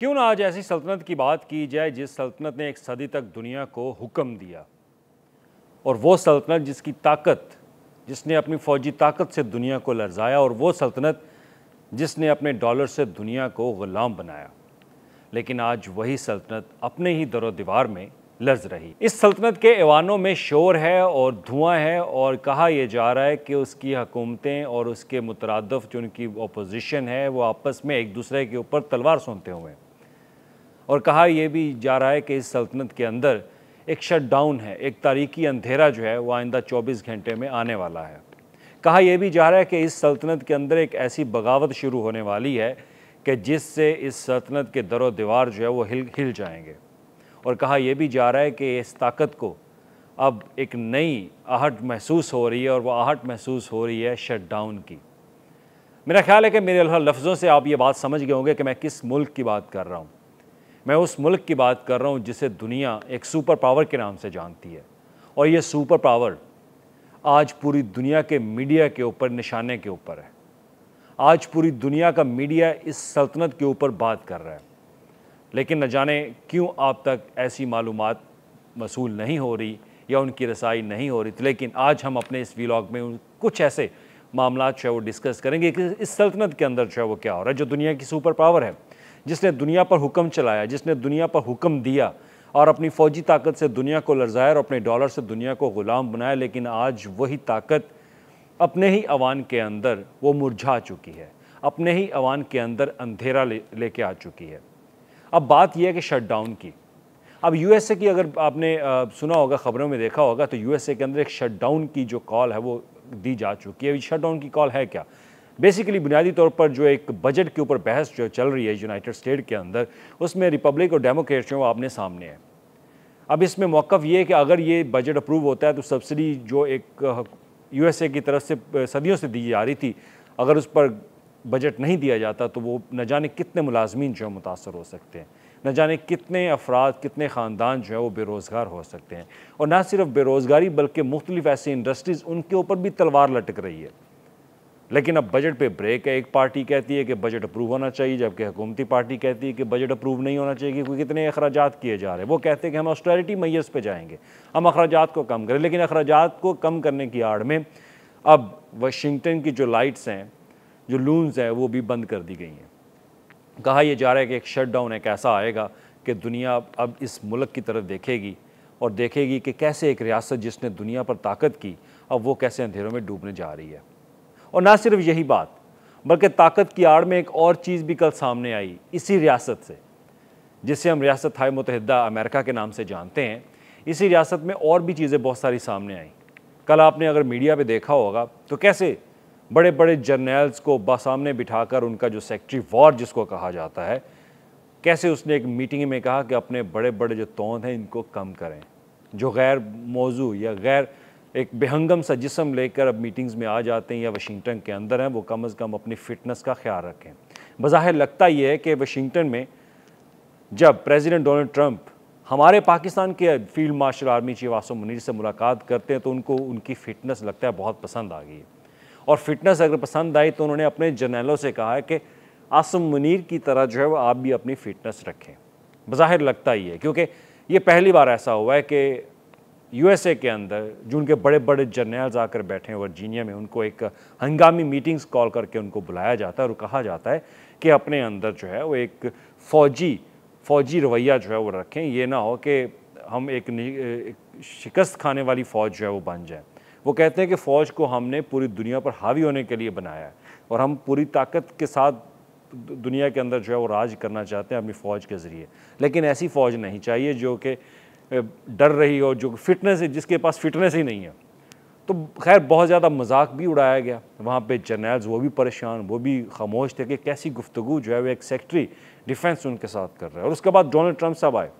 क्यों ना आज ऐसी सल्तनत की बात की जाए जिस सल्तनत ने एक सदी तक दुनिया को हुक्म दिया, और वो सल्तनत जिसकी ताकत, जिसने अपनी फौजी ताकत से दुनिया को लर्जाया, और वो सल्तनत जिसने अपने डॉलर से दुनिया को गुलाम बनाया। लेकिन आज वही सल्तनत अपने ही दरो दीवार में लर्ज रही। इस सल्तनत के ऐवानों में शोर है और धुआं है, और कहा यह जा रहा है कि उसकी हुकूमतें और उसके मुतरादफ जो उनकी अपोजिशन है वो आपस में एक दूसरे के ऊपर तलवार सूंघते हुए हैं। और कहा यह भी जा रहा है कि इस सल्तनत के अंदर एक शटडाउन है, एक तारीकी अंधेरा जो है वो आइंदा 24 घंटे में आने वाला है। कहा यह भी जा रहा है कि इस सल्तनत के अंदर एक ऐसी बगावत शुरू होने वाली है कि जिससे इस सल्तनत के दरो दीवार जो है वो हिल जाएंगे। और कहा यह भी जा रहा है कि इस ताकत को अब एक नई आहट महसूस हो रही है, और वह आहट महसूस हो रही है शटडाउन की। मेरा ख्याल है कि मेरे लफ्ज़ों से आप ये बात समझ गए होंगे कि मैं किस मुल्क की बात कर रहा हूँ। मैं उस मुल्क की बात कर रहा हूँ जिसे दुनिया एक सुपर पावर के नाम से जानती है, और ये सुपर पावर आज पूरी दुनिया के मीडिया के ऊपर निशाने के ऊपर है। आज पूरी दुनिया का मीडिया इस सल्तनत के ऊपर बात कर रहा है, लेकिन न जाने क्यों अब तक ऐसी मालूमात मसूल नहीं हो रही या उनकी रसाई नहीं हो रही थी। लेकिन आज हम अपने इस व्लॉग में कुछ ऐसे मामला जो है वो डिस्कस करेंगे कि इस सल्तनत के अंदर जो है वो क्या हो रहा है, जो दुनिया की सुपर पावर है, जिसने दुनिया पर हुक्म चलाया, जिसने दुनिया पर हुक्म दिया और अपनी फ़ौजी ताकत से दुनिया को लर्जाया और अपने डॉलर से दुनिया को ग़ुलाम बनाया। लेकिन आज वही ताकत अपने ही अवान के अंदर वो मुरझा चुकी है, अपने ही अवान के अंदर अंधेरा लेके आ चुकी है। अब बात यह है कि शटडाउन की। अब यूएसए की अगर आपने सुना होगा, ख़बरों में देखा होगा, तो यूएसए के अंदर एक शटडाउन की जो कॉल है वो दी जा चुकी है। शटडाउन की कॉल है क्या? बेसिकली बुनियादी तौर पर जो एक बजट के ऊपर बहस जो चल रही है यूनाइटेड स्टेट के अंदर, उसमें रिपब्लिक और डेमोक्रेट्स जो आपने सामने है। अब इसमें मौक़िफ़ ये है कि अगर ये बजट अप्रूव होता है तो सब्सिडी जो एक यूएसए की तरफ से सदियों से दी जा रही थी, अगर उस पर बजट नहीं दिया जाता तो वो न जाने कितने मुलाजमीन जो है मुतासर हो सकते हैं, न जाने कितने अफराद, कितने ख़ानदान जो है वो बेरोज़गार हो सकते हैं। और ना सिर्फ बेरोज़गारी बल्कि मुख्तलिफ़ ऐसी इंडस्ट्रीज़, उनके ऊपर भी तलवार लटक रही है। लेकिन अब बजट पे ब्रेक है। एक पार्टी कहती है कि बजट अप्रूव होना चाहिए, जबकि हुकूमती पार्टी कहती है कि बजट अप्रूव नहीं होना चाहिए क्योंकि कितने अखराजात किए जा रहे हैं। वो कहते हैं कि हम ऑस्टेरिटी मैयर्स पे जाएंगे, हम अखराजात को कम करें। लेकिन अखराजात को कम करने की आड़ में अब वाशिंगटन की जो लाइट्स हैं, जो लून्स हैं, वो भी बंद कर दी गई हैं। कहा यह जा रहा है कि एक शटडाउन एक ऐसा आएगा कि दुनिया अब इस मुल्क की तरफ देखेगी और देखेगी कि कैसे एक रियासत जिसने दुनिया पर ताकत की, अब वो कैसे अंधेरों में डूबने जा रही है। और ना सिर्फ यही बात, बल्कि ताकत की आड़ में एक और चीज़ भी कल सामने आई इसी रियासत से, जिसे हम रियासत हाय मुत्तहिदा अमेरिका के नाम से जानते हैं। इसी रियासत में और भी चीज़ें बहुत सारी सामने आई। कल आपने अगर मीडिया पे देखा होगा तो कैसे बड़े बड़े जर्नल्स को सामने बिठाकर उनका जो सेक्रेटरी वॉर जिसको कहा जाता है, कैसे उसने एक मीटिंग में कहा कि अपने बड़े बड़े जो तौंद हैं इनको कम करें, जो गैर मौजू या गैर एक बेहंगम सा जिस्म लेकर अब मीटिंग्स में आ जाते हैं या वाशिंगटन के अंदर हैं, वो कम से कम अपनी फ़िटनेस का ख्याल रखें। बज़ाहिर लगता ये है कि वाशिंगटन में जब प्रेसिडेंट डोनाल्ड ट्रंप हमारे पाकिस्तान के field marshal army chief Asim Munir से मुलाकात करते हैं तो उनको उनकी फ़िटनेस लगता है बहुत पसंद आ गई है। और फ़िटनेस अगर पसंद आई तो उन्होंने अपने जर्नलों से कहा है कि आसिम मुनीर की तरह जो है वो आप भी अपनी फ़िटनेस रखें। बज़ाहिर लगता ही है, क्योंकि ये पहली बार ऐसा हुआ है कि यूएसए के अंदर जो उनके बड़े बड़े जर्नल्स आकर बैठे हैं वर्जीनिया में, उनको एक हंगामी मीटिंग्स कॉल करके उनको बुलाया जाता है और कहा जाता है कि अपने अंदर जो है वो एक फ़ौजी रवैया जो है वो रखें। ये ना हो कि हम एक शिकस्त खाने वाली फ़ौज जो है वो बन जाए। वो कहते हैं कि फ़ौज को हमने पूरी दुनिया पर हावी होने के लिए बनाया है और हम पूरी ताकत के साथ दुनिया के अंदर जो है वो राज करना चाहते हैं अपनी फ़ौज के ज़रिए। लेकिन ऐसी फ़ौज नहीं चाहिए जो कि डर रही हो, जो फिटनेस है, जिसके पास फिटनेस ही नहीं है। तो खैर बहुत ज़्यादा मजाक भी उड़ाया गया वहाँ पे। जर्नल्स वो भी परेशान, वो भी खामोश थे कि कैसी गुफ्तगू जो है वो एक सेक्रेटरी डिफेंस उनके साथ कर रहा है। और उसके बाद डोनाल्ड ट्रंप साहब आए,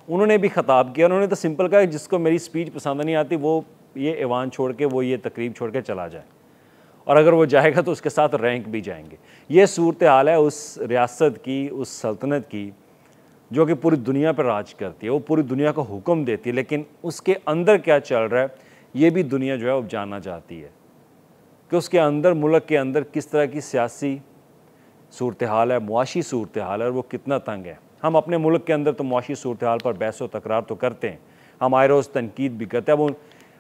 उन्होंने भी ख़ताब किया। उन्होंने तो सिंपल कहा जिसको मेरी स्पीच पसंद नहीं आती वो ये ऐवान छोड़ के, वो ये तकरीब छोड़ के चला जाए, और अगर वो जाएगा तो उसके साथ रैंक भी जाएंगे। ये सूरत हाल है उस रियासत की, उस सल्तनत की जो कि पूरी दुनिया पर राज करती है, वो पूरी दुनिया को हुक्म देती है। लेकिन उसके अंदर क्या चल रहा है ये भी दुनिया जो है वो जानना चाहती है कि उसके अंदर, मुल्क के अंदर किस तरह की सियासी, सूरत हाल है, मुआशी सूरत हाल है और वो कितना तंग है। हम अपने मुल्क के अंदर तो मुआशी सूरत हाल पर बहस व तकरार तो करते हैं, हम आए रोज़ तनकीद भी करते हैं।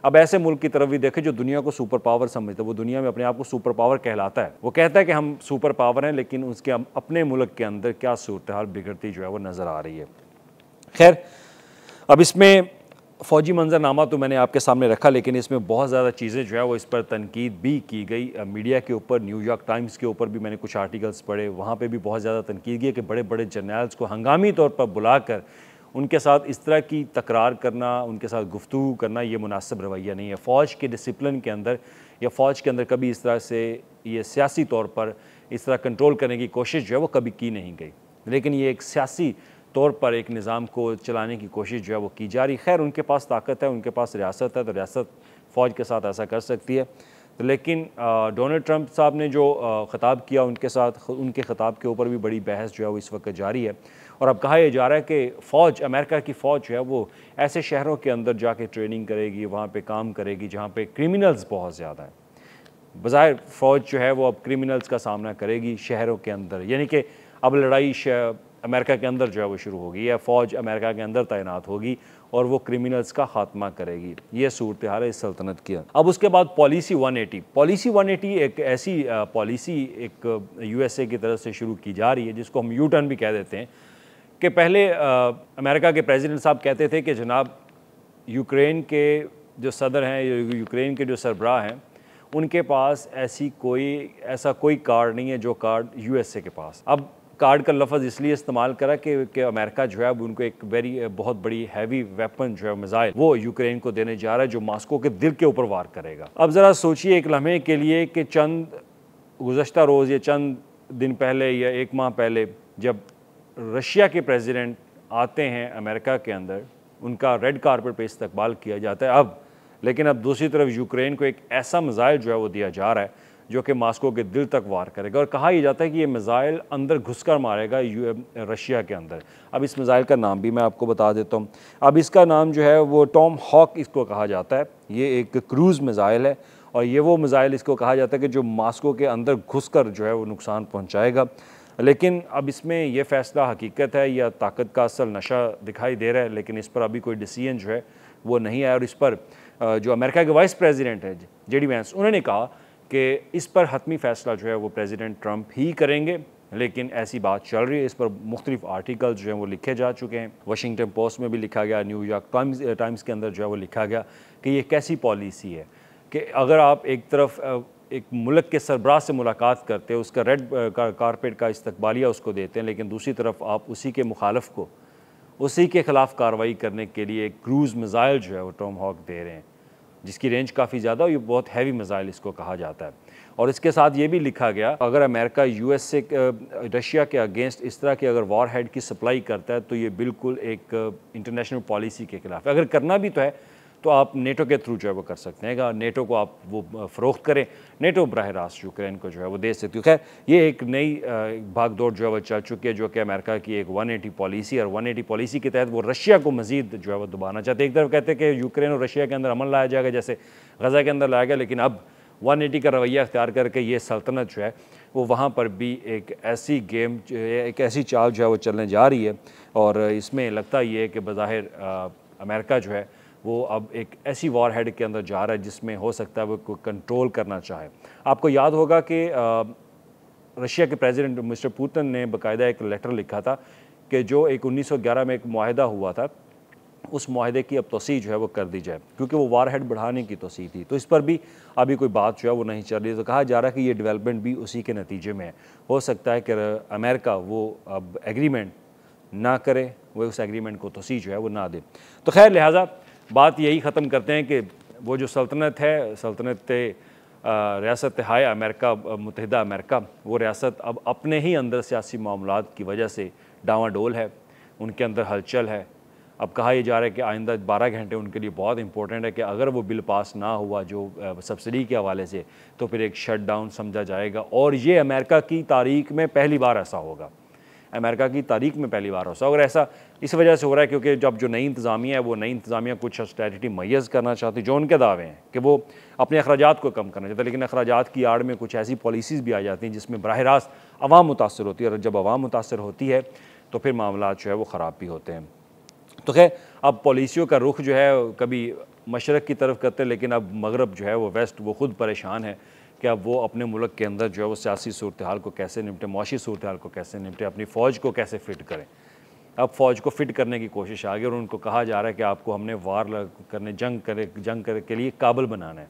अब ऐसे मुल्क की तरफ भी देखें जो दुनिया को सुपर पावर समझता है, वो दुनिया में अपने आप को सुपर पावर कहलाता है, वो कहता है कि हम सुपर पावर हैं, लेकिन उसके अपने मुल्क के अंदर क्या सूरत हाल बिगड़ती जो है वो नज़र आ रही है। खैर, अब इसमें फ़ौजी मंजरनामा तो मैंने आपके सामने रखा, लेकिन इसमें बहुत ज़्यादा चीज़ें जो है वो इस पर तनकीद भी की गई। मीडिया के ऊपर, न्यूयॉर्क टाइम्स के ऊपर भी मैंने कुछ आर्टिकल्स पढ़े, वहाँ पे भी बहुत ज़्यादा तनकीद की कि बड़े बड़े जर्नल्स को हंगामी तौर पर बुलाकर उनके साथ इस तरह की तकरार करना, उनके साथ गुफ्तगू करना, ये मुनासिब रवैया नहीं है। फ़ौज के डिसिप्लिन के अंदर या फ़ौज के अंदर कभी इस तरह से ये सियासी तौर पर इस तरह कंट्रोल करने की कोशिश जो है वो कभी की नहीं गई, लेकिन ये एक सियासी तौर पर एक निज़ाम को चलाने की कोशिश जो है वो की जा रही। खैर, उनके पास ताकत है, उनके पास रियासत है, तो रियासत फ़ौज के साथ ऐसा कर सकती है। तो लेकिन डोनाल्ड ट्रंप साहब ने जो ख़िताब किया उनके साथ, उनके ख़िताब के ऊपर भी बड़ी बहस जो है वो इस वक्त जारी है। और अब कहा यह जा रहा है कि फ़ौज, अमेरिका की फ़ौज जो है वो ऐसे शहरों के अंदर जाके ट्रेनिंग करेगी, वहाँ पे काम करेगी जहाँ पे क्रिमिनल्स बहुत ज़्यादा हैं। बज़ाहिर फ़ौज जो है वो अब क्रिमिनल्स का सामना करेगी शहरों के अंदर, यानी कि अब लड़ाई अमेरिका के अंदर जो है वो शुरू होगी, या फ़ौज अमेरिका के अंदर तैनात होगी और वो क्रिमिनल्स का ख़ात्मा करेगी। ये सूरत हाल है इस सल्तनत की। अब उसके बाद पॉलिसी 180, पॉलिसी 180 एक ऐसी पॉलिसी एक USA की तरफ से शुरू की जा रही है जिसको हम U-टर्न भी कह देते हैं। कि पहले अमेरिका के प्रेसिडेंट साहब कहते थे कि जनाब यूक्रेन के जो सदर हैं, यूक्रेन के जो सरबराह हैं, उनके पास ऐसा कोई कार्ड नहीं है जो कार्ड USA के पास। अब कार्ड का लफ्ज़ इसलिए इस्तेमाल करा कि अमेरिका जो है उनको एक बहुत बड़ी हैवी वेपन जो है, मिसाइल, वो यूक्रेन को देने जा रहा है जो मॉस्को के दिल के ऊपर वार करेगा। अब ज़रा सोचिए एक लम्हे के लिए कि चंद गुज़श्ता रोज़ या चंद दिन पहले या एक माह पहले जब रशिया के प्रेसिडेंट आते हैं अमेरिका के अंदर, उनका रेड कारपेट पे इस्तकबाल किया जाता है। लेकिन अब दूसरी तरफ यूक्रेन को एक ऐसा मिसाइल जो है वो दिया जा रहा है जो कि मॉस्को के दिल तक वार करेगा, और कहा यह जाता है कि ये मिसाइल अंदर घुसकर मारेगा रशिया के अंदर। अब इस मिसाइल का नाम भी मैं आपको बता देता हूँ। अब इसका नाम जो है वो टॉम हॉक इसको कहा जाता है। ये एक क्रूज़ मिसाइल है और ये वो मिसाइल इसको कहा जाता है कि जो मॉस्को के अंदर घुसकर जो है वो नुकसान पहुँचाएगा। लेकिन अब इसमें यह फ़ैसला हकीकत है या ताकत का असल नशा दिखाई दे रहा है, लेकिन इस पर अभी कोई डिसीजन जो है वो नहीं आया। और इस पर जो अमेरिका के वाइस प्रेसिडेंट है JD वैंस, उन्होंने कहा कि इस पर हतमी फ़ैसला जो है वो प्रेसिडेंट ट्रंप ही करेंगे। लेकिन ऐसी बात चल रही है, इस पर मुख्तलिफ आर्टिकल जो हैं वो लिखे जा चुके हैं। वाशिंगटन पोस्ट में भी लिखा गया, न्यूयॉर्क टाइम्स के अंदर जो है वो लिखा गया कि ये कैसी पॉलिसी है कि अगर आप एक तरफ एक मुल्क के सरबराह से मुलाकात करते हैं, उसका रेड कारपेट का इस्तकबालिया उसको देते हैं, लेकिन दूसरी तरफ आप उसी के मुखालफ को उसी के ख़िलाफ़ कार्रवाई करने के लिए एक क्रूज़ मिसाइल जो है वो टॉम हॉक दे रहे हैं, जिसकी रेंज काफ़ी ज़्यादा, और ये बहुत हैवी मिसाइल इसको कहा जाता है। और इसके साथ ये भी लिखा गया अगर अमेरिका US से रशिया के अगेंस्ट इस तरह की अगर वॉर हेड की सप्लाई करता है तो ये बिल्कुल एक इंटरनेशनल पॉलिसी के ख़िलाफ़ है। अगर करना भी तो है तो आप नेटो के थ्रू जो है वो कर सकते हैं, अगर नेटो को आप वो फ़रोख्त करें, नेटो बराह रास्त यूक्रेन को जो है वो दे सकती है। खैर, ये एक नई भागदौड़ जो है वो चल चुकी है, जो कि अमेरिका की एक 180 पॉलिसी, और 180 पॉलिसी के तहत वो रशिया को मज़ीद जो है वो दबाना चाहते हैं। एक तरफ कहते हैं कि यूक्रेन और रशिया के अंदर अमन लाया जाएगा जैसे गज़ा के अंदर लाया गया, लेकिन अब 180 का रवैया अख्तियार करके ये सल्तनत जो है वो वहाँ पर भी एक ऐसी चाल जो है वो चलने जा रही है। और इसमें लगता ये है कि बज़ाहिर अमेरिका जो है वो अब एक ऐसी वॉर हेड के अंदर जा रहा है जिसमें हो सकता है वो कोई कंट्रोल करना चाहे। आपको याद होगा कि रशिया के प्रेसिडेंट मिस्टर पुतिन ने बाकायदा एक लेटर लिखा था कि जो एक 1911 में एक मुआहदा हुआ था, उस मुआहदे की अब तोसी जो है वो कर दी जाए, क्योंकि वो वार हेड बढ़ाने की तोसी थी। तो इस पर भी अभी कोई बात जो है वो नहीं चल रही। तो कहा जा रहा है कि ये डेवलपमेंट भी उसी के नतीजे में है। हो सकता है कि अमेरिका वो अब एग्रीमेंट ना करे, वो उस एग्रीमेंट को तोसी जो है वो ना दे। तो खैर, लिहाजा बात यही ख़त्म करते हैं कि वो जो सल्तनत है, सल्तनत रियासत हाय अमेरिका मुत्तहिदा अमेरिका, वो रियासत अब अपने ही अंदर सियासी मामलात की वजह से डावाडोल है, उनके अंदर हलचल है। अब कहा यह जा रहा है कि आइंदा 12 घंटे उनके लिए बहुत इंपॉर्टेंट है कि अगर वो बिल पास ना हुआ जो सब्सिडी के हवाले से, तो फिर एक शट डाउन समझा जाएगा। और ये अमेरिका की तारीख में पहली बार ऐसा होगा, अमेरिका की तारीख में पहली बार हो। और ऐसा इस वजह से हो रहा है क्योंकि जब जो नई इंतज़ामिया है, वो नई इंतज़ामिया कुछ ऑस्टेरिटी मैज़ करना चाहती, जो उनके दावे हैं कि वो अपने अखराजात को कम करना चाहते हैं, लेकिन अखराजात की आड़ में कुछ ऐसी पॉलिसीज़ भी आ जाती हैं जिसमें बराह रास्त आवाम मुतासर होती है, और जब आवाम मुतासर होती है तो फिर मामला जो है वो ख़राब भी होते हैं। तो खैर अब पॉलिसियों का रुख जो है कभी मशरक़ की तरफ करते हैं, लेकिन अब मगरब जो है वो वेस्ट वो ख़ुद परेशान है कि अब वो अपने मुल्क के अंदर जो है वो सियासी सूरत हाल को कैसे निपटे, मुआशी सूरत हाल को कैसे निपटे, अपनी फ़ौज को कैसे फ़िट करें। अब फ़ौज को फ़िट करने की कोशिश आ गई और उनको कहा जा रहा है कि आपको हमने वार करने जंग करे के लिए काबिल बनाना है।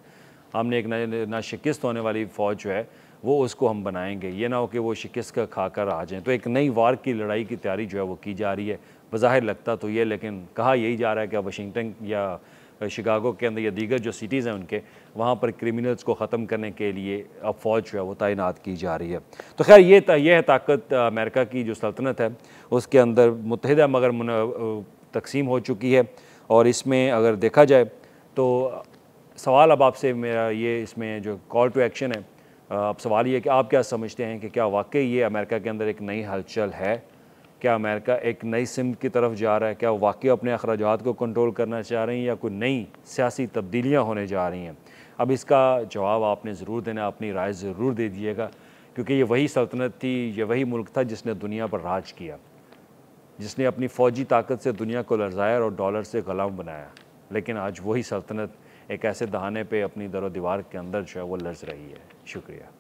हमने एक ना शिकस्त होने वाली फ़ौज जो है वो उसको हम बनाएंगे, ये ना हो कि वो शिकस्त का खाकर आ जाएँ। तो एक नई वार की लड़ाई की तैयारी जो है वो की जा रही है। बज़ाहिर लगता तो ये, लेकिन कहा यही जा रहा है कि वाशिंगटन या शिकागो के अंदर या दीगर जो सिटीज़ हैं उनके वहाँ पर क्रिमिनल्स को ख़त्म करने के लिए अब फ़ौज जो है वो तैनात की जा रही है। तो खैर ये है ताकत अमेरिका की जो सल्तनत है उसके अंदर मुत्तहिदा मगर तकसीम हो चुकी है। और इसमें अगर देखा जाए तो सवाल अब आपसे मेरा ये इसमें जो कॉल टू एक्शन है, अब सवाल ये है कि आप क्या समझते हैं कि क्या वाकई ये अमेरिका के अंदर एक नई हलचल है? क्या अमेरिका एक नई सिमत की तरफ जा रहा है? क्या वाकई अपने अखराजात को कंट्रोल करना चाह रहे हैं या कोई नई सियासी तब्दीलियाँ होने जा रही हैं? अब इसका जवाब आपने ज़रूर देना, अपनी राय ज़रूर दे दीजिएगा, क्योंकि ये वही सल्तनत थी, ये वही मुल्क था जिसने दुनिया पर राज किया, जिसने अपनी फ़ौजी ताकत से दुनिया को लर्ज़ाया और डॉलर से ग़ुलाम बनाया। लेकिन आज वही सल्तनत एक ऐसे दहाने पे अपनी दरो दीवार के अंदर जो है वो लर्ज़ रही है। शुक्रिया।